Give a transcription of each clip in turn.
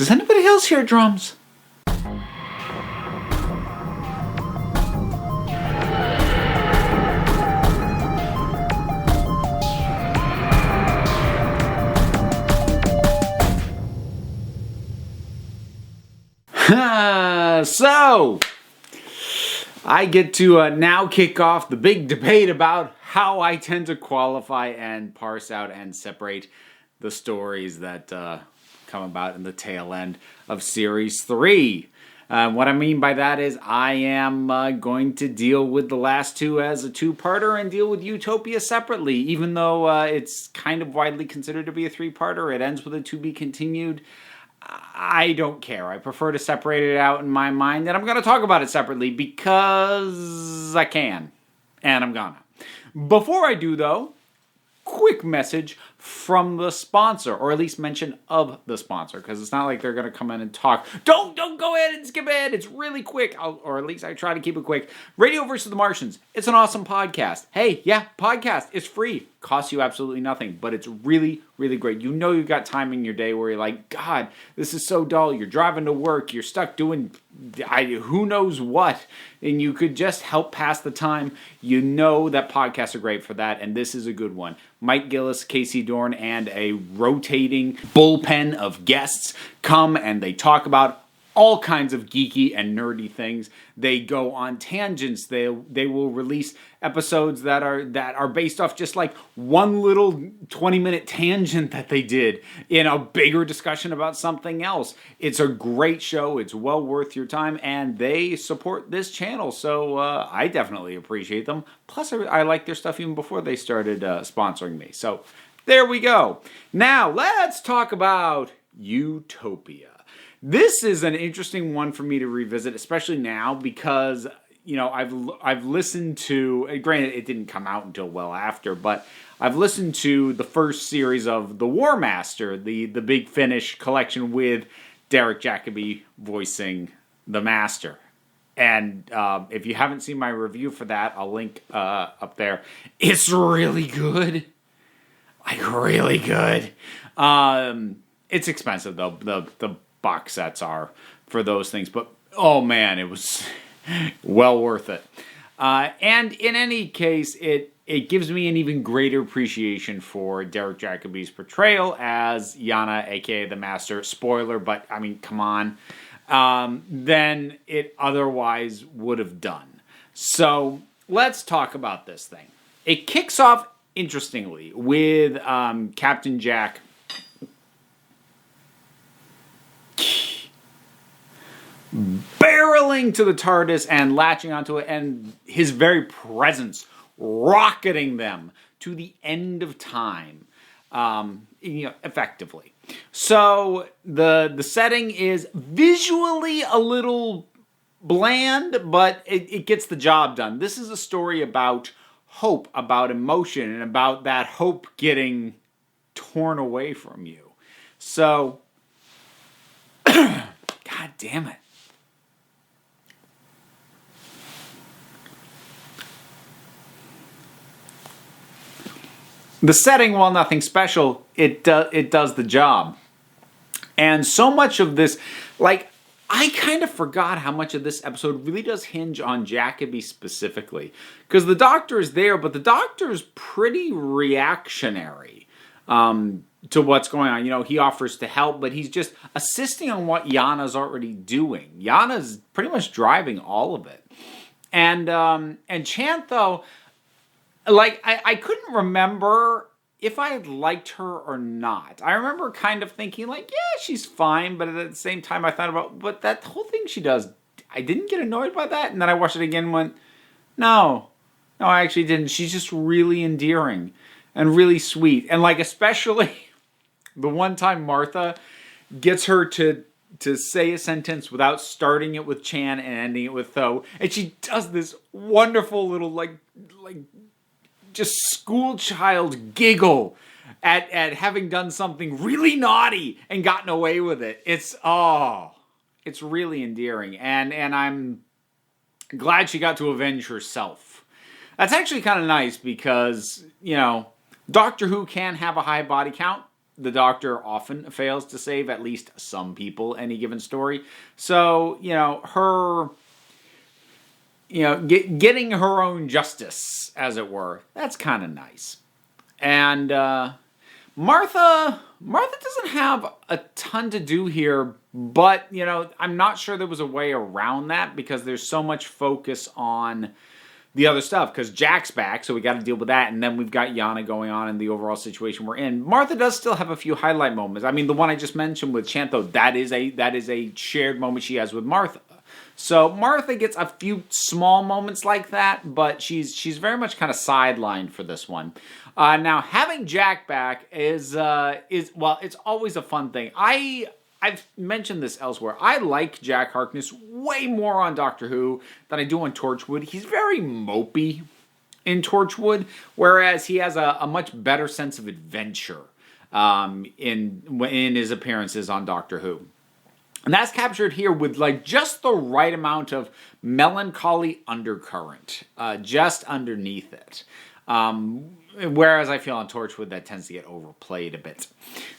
Does anybody else hear drums? So, I get to now kick off the big debate about how I tend to qualify and parse out and separate the stories that come about in the tail end of Series 3. What I mean by that is I am going to deal with the last two as a two-parter and deal with Utopia separately. Even though it's kind of widely considered to be a three-parter, it ends with a to-be-continued. I don't care. I prefer to separate it out in my mind, and I'm going to talk about it separately because I can, and I'm gonna. Before I do, though, quick message from the sponsor, or at least mention of the sponsor, because it's not like they're going to come in and talk. Don't go ahead and skip ahead. It's really quick, or at least I try to keep it quick. Radio vs. the Martians. It's an awesome podcast. Hey, yeah, podcast. It's free. Costs you absolutely nothing, but it's really, really great. You know you've got time in your day where you're like, God, this is so dull. You're driving to work. You're stuck doing who knows what, and you could just help pass the time. You know that podcasts are great for that, and this is a good one. Mike Gillis, Casey Dorn, and a rotating bullpen of guests come and they talk about all kinds of geeky and nerdy things. They go on tangents. They will release episodes that are based off just like one little 20-minute tangent that they did in a bigger discussion about something else. It's a great show. It's well worth your time, and they support this channel, so I definitely appreciate them. Plus, I like their stuff even before they started sponsoring me. So there we go. Now, let's talk about Utopia. This is an interesting one for me to revisit, especially now because, you know, I've listened to, granted it didn't come out until well after, but I've listened to the first series of The War Master, the Big Finish collection with Derek Jacobi voicing the Master. And if you haven't seen my review for that, I'll link up there. It's really good. Like, really good. It's expensive, though. The box sets are for those things, but oh man, it was well worth it. And in any case, it gives me an even greater appreciation for Derek Jacobi's portrayal as Yana, aka the Master. Spoiler, but I mean, come on, than it otherwise would have done. So let's talk about this thing. It kicks off interestingly with Captain Jack barreling to the TARDIS and latching onto it, and his very presence rocketing them to the end of time, effectively. So the setting is visually a little bland, but it gets the job done. This is a story about hope, about emotion, and about that hope getting torn away from you. So, God damn it. The setting, while nothing special, it does the job. And so much of this, like, I kind of forgot how much of this episode really does hinge on Jacobi specifically. Because the Doctor is there, but the Doctor is pretty reactionary to what's going on. You know, he offers to help, but he's just assisting on what Yana's already doing. Yana's pretty much driving all of it. And Chant, though, like, I couldn't remember if I had liked her or not. I remember kind of thinking, like, yeah, she's fine, but at the same time I thought about, but that whole thing she does, I didn't get annoyed by that, and then I watched it again and went, no, I actually didn't. She's just really endearing and really sweet. And, like, especially the one time Martha gets her to say a sentence without starting it with Chan and ending it with Tho, and she does this wonderful little, like just school child giggle at having done something really naughty and gotten away with it. It's really endearing, and I'm glad she got to avenge herself. That's actually kind of nice because, you know, Doctor Who can have a high body count. the Doctor often fails to save at least some people any given story. So, her, getting her own justice, as it were, that's kind of nice. And Martha doesn't have a ton to do here, but, I'm not sure there was a way around that because there's so much focus on the other stuff, because Jack's back, so we got to deal with that, and then we've got Yana going on in the overall situation we're in. Martha does still have a few highlight moments. I mean, the one I just mentioned with Chantho, that is a shared moment she has with Martha. So Martha gets a few small moments like that, but she's very much kind of sidelined for this one. Now, having Jack back is it's always a fun thing. I've mentioned this elsewhere. I like Jack Harkness way more on Doctor Who than I do on Torchwood. He's very mopey in Torchwood, whereas he has a much better sense of adventure in his appearances on Doctor Who. And that's captured here with just the right amount of melancholy undercurrent, just underneath it. Whereas I feel on Torchwood that tends to get overplayed a bit.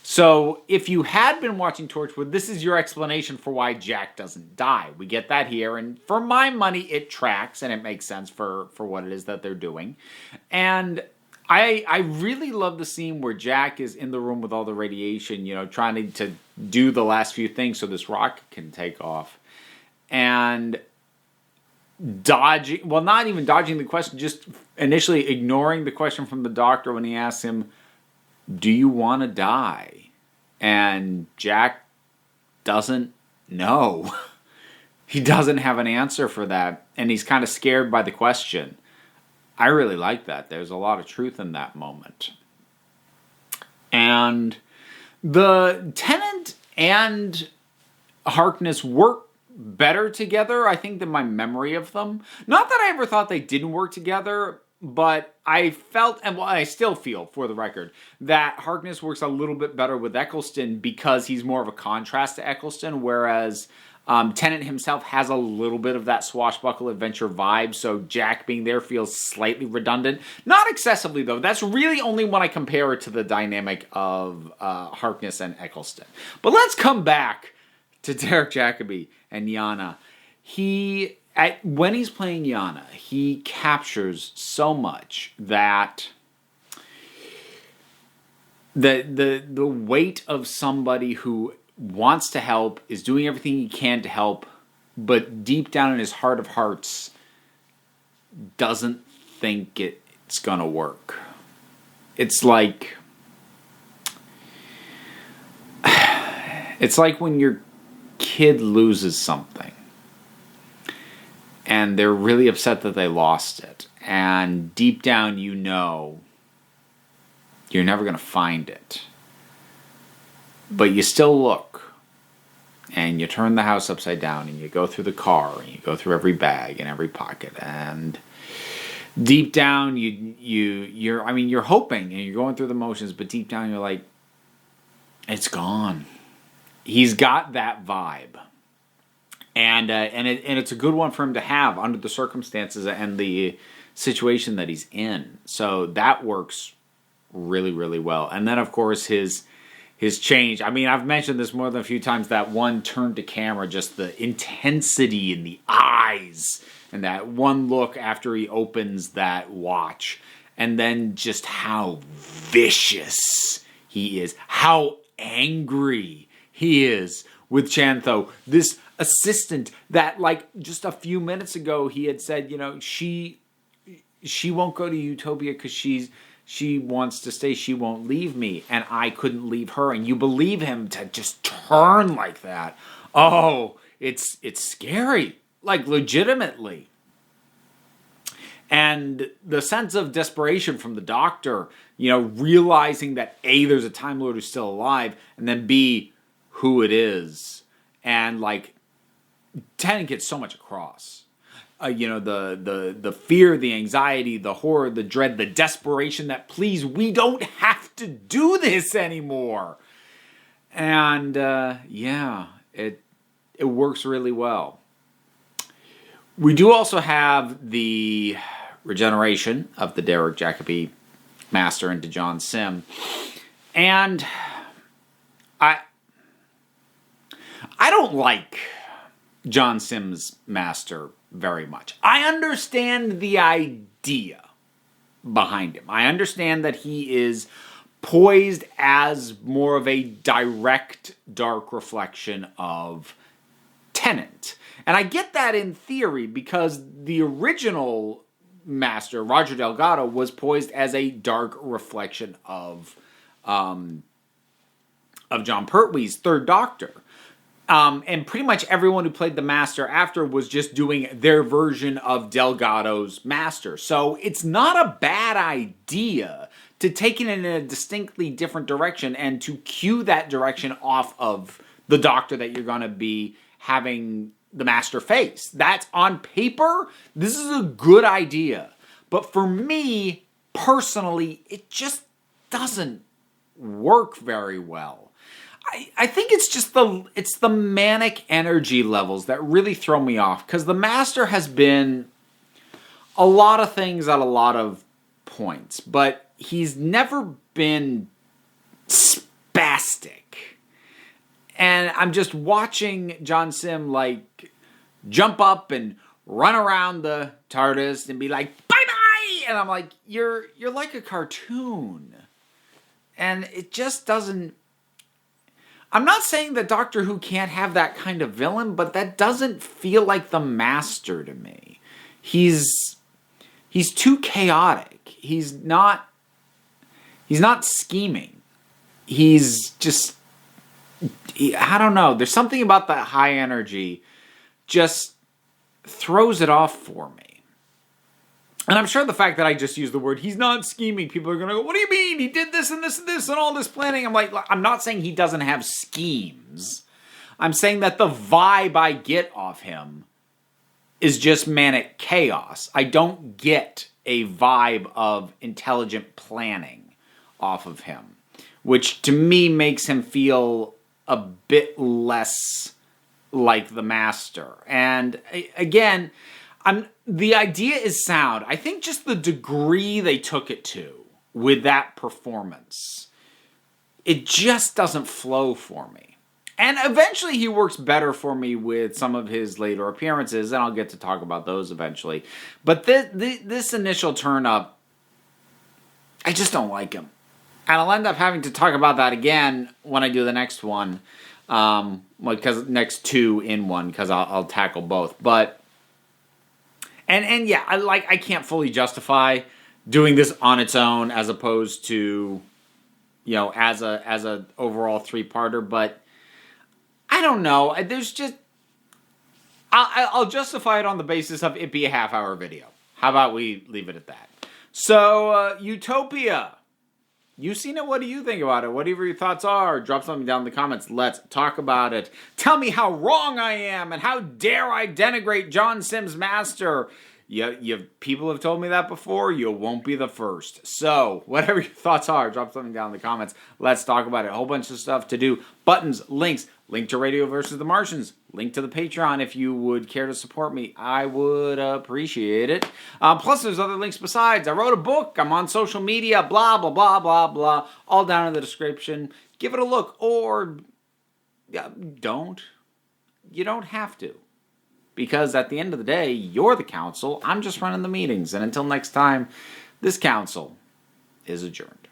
So if you had been watching Torchwood, this is your explanation for why Jack doesn't die. We get that here, and for my money, it tracks and it makes sense for what it is that they're doing. And I really love the scene where Jack is in the room with all the radiation, trying to do the last few things so this rocket can take off. And not even dodging the question, just initially ignoring the question from the Doctor when he asks him, do you want to die? And Jack doesn't know. He doesn't have an answer for that, and he's kind of scared by the question. I really like that. There's a lot of truth in that moment. And the Tennant and Harkness work better together, I think, than my memory of them. Not that I ever thought they didn't work together, but I felt, and I still feel, for the record, that Harkness works a little bit better with Eccleston because he's more of a contrast to Eccleston, whereas Tennant himself has a little bit of that swashbuckle adventure vibe, so Jack being there feels slightly redundant. Not excessively, though. That's really only when I compare it to the dynamic of Harkness and Eccleston. But let's come back to Derek Jacobi and Yana. When he's playing Yana, he captures so much that the weight of somebody who wants to help, is doing everything he can to help, but deep down in his heart of hearts doesn't think it's gonna work. It's like when your kid loses something and they're really upset that they lost it, and deep down you're never gonna find it, but you still look, and you turn the house upside down, and you go through the car, and you go through every bag and every pocket, and deep down you're hoping, and you're going through the motions, but deep down you're like, it's gone. He's got that vibe, and it's a good one for him to have under the circumstances and the situation that he's in. So that works really, really well. And then, of course, his change. I mean, I've mentioned this more than a few times, that one turn to camera, just the intensity in the eyes, and that one look after he opens that watch, and then just how vicious he is, how angry he is with Chantho, this assistant that, just a few minutes ago he had said, she won't go to Utopia because she wants to stay. She won't leave me, and I couldn't leave her. And you believe him to just turn like that. Oh, it's scary, legitimately. And the sense of desperation from the Doctor, realizing that A, there's a Time Lord who's still alive, and then B, who it is. And Tennant gets so much across. The fear, the anxiety, the horror, the dread, the desperation that, please, we don't have to do this anymore. And, it works really well. We do also have the regeneration of the Derek Jacobi Master into John Sim. And I don't like John Sims' master very much. I understand the idea behind him. I understand that he is poised as more of a direct dark reflection of Tennant. And I get that in theory because the original master, Roger Delgado, was poised as a dark reflection of John Pertwee's Third Doctor. And pretty much everyone who played the Master after was just doing their version of Delgado's Master. So it's not a bad idea to take it in a distinctly different direction and to cue that direction off of the Doctor that you're going to be having the Master face. That's on paper, this is a good idea. But for me, personally, it just doesn't work very well. I think it's just the manic energy levels that really throw me off, because the Master has been a lot of things at a lot of points, but he's never been spastic. And I'm just watching John Sim like jump up and run around the TARDIS and be like, bye-bye! And I'm like, you're like a cartoon. And it just doesn't... I'm not saying that Doctor Who can't have that kind of villain, but that doesn't feel like the Master to me. He's too chaotic. He's not scheming. He's just... I don't know. There's something about that high energy just throws it off for me. And I'm sure the fact that I just used the word, he's not scheming, people are going to go, what do you mean? He did this and this and this and all this planning. I'm like, I'm not saying he doesn't have schemes. I'm saying that the vibe I get off him is just manic chaos. I don't get a vibe of intelligent planning off of him, which to me makes him feel a bit less like the Master. And again, the idea is sound. I think just the degree they took it to with that performance, it just doesn't flow for me. And eventually he works better for me with some of his later appearances, and I'll get to talk about those eventually. But this initial turn-up, I just don't like him. And I'll end up having to talk about that again when I do the next one. Because next two in one, because I'll tackle both. But... And yeah, I can't fully justify doing this on its own as opposed to, as a overall three-parter. But I don't know. There's just I'll justify it on the basis of it be a half-hour video. How about we leave it at that? So Utopia, you've seen it. What do you think about it? Whatever your thoughts are, drop something down in the comments. Let's talk about it. Tell me how wrong I am, and how dare I denigrate John Sims' Master. People have told me that before. You won't be the first. So, whatever your thoughts are, drop something down in the comments. Let's talk about it. A whole bunch of stuff to do. Buttons, links, link to Radio vs. the Martians, link to the Patreon if you would care to support me. I would appreciate it. Plus, there's other links besides. I wrote a book. I'm on social media. Blah, blah, blah, blah, blah. All down in the description. Give it a look. Or, don't. You don't have to. Because at the end of the day, you're the council. I'm just running the meetings. And until next time, this council is adjourned.